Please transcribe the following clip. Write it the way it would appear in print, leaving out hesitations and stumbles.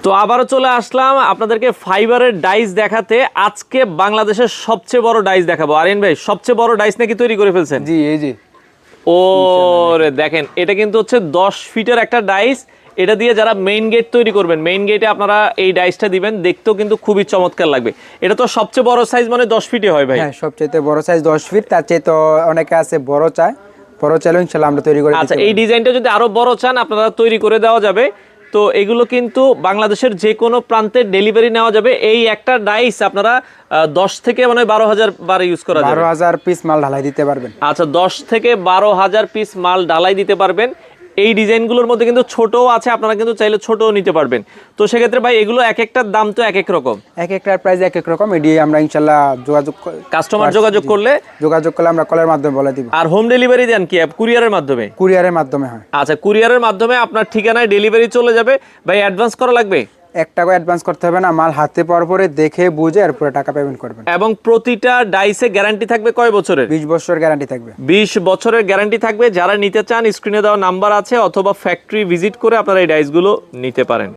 তো আবারও চলে আসলাম আপনাদেরকে ফাইবারের ডাইস দেখাতে। আজকে বাংলাদেশের সবচেয়ে বড় ডাইস দেখাবো। আরিয়ান ভাই, সবচেয়ে বড় ডাইস নাকি তৈরি করে ফেলছেন? জি এই যে ওরে দেখেন, এটা কিন্তু হচ্ছে 10 ফিটের একটা ডাইস। এটা দিয়ে যারা মেইন গেট তৈরি করবেন, মেইন গেটে আপনারা এই ডাইসটা দিবেন, দেখতেও কিন্তু খুবই চমৎকার লাগবে। এটা তো সবচেয়ে বড় সাইজ মানে 10 ফিটে হয় ভাই? হ্যাঁ, সবচেয়ে বড় সাইজ 10 ফিট, তার চেয়ে তো অনেকে আছে বড় চায়, বড় চাইলে ইনশাআল্লাহ আমরা তৈরি করে আচ্ছা, দিতে এই পারবো। ডিজাইনটা যদি আরো বড় চান আপনারা তৈরি করে দেওয়া যাবে। তো এগুলো কিন্তু বাংলাদেশের যে কোনো প্রান্তে ডেলিভারি নেওয়া যাবে। এই একটা ডাইস আপনারা 10 থেকে মানে 12,000 বার ইউজ করা যাবে। 12,000 পিস মাল ঢালাই দিতে পারবেন। আচ্ছা, 10 থেকে 12,000 পিস মাল ডালাই দিতে পারবেন। এই ডিজাইনগুলোর মধ্যে কিন্তু ছোটও আছে, আপনারা কিন্তু চাইলে ছোটও নিতে পারবেন। তো সেক্ষেত্রে ভাই এগুলো এক একটার দাম তো এক এক রকম, এক একটার প্রাইস এক এক রকম। এটি আমরা ইনশাআল্লাহ কাস্টমার যোগাযোগ করলে আমরা কলের মাধ্যমে বলে দিব। আর হোম ডেলিভারি দেন কি কুরিয়ারের মাধ্যমে? কুরিয়ারের মাধ্যমে হয়। আচ্ছা, কুরিয়ারের মাধ্যমে আপনার ঠিকানায় ডেলিভারি চলে যাবে। ভাই অ্যাডভান্স করা লাগবে? 1 টাকা অ্যাডভান্স করতে হবে না, মাল হাতে পাওয়ার পরে দেখে বুঝে এরপরে টাকা পেমেন্ট করবেন। এবং প্রতিটা ডাইসে গ্যারান্টি থাকবে কয় বছরের? 20 বছর গ্যারান্টি থাকবে। 20 বছরের গ্যারান্টি থাকবে। যারা নিতে চান স্ক্রিনে দেওয়া নাম্বার আছে, অথবা ফ্যাক্টরি ভিজিট করে আপনারা এই ডাইসগুলো নিতে পারেন।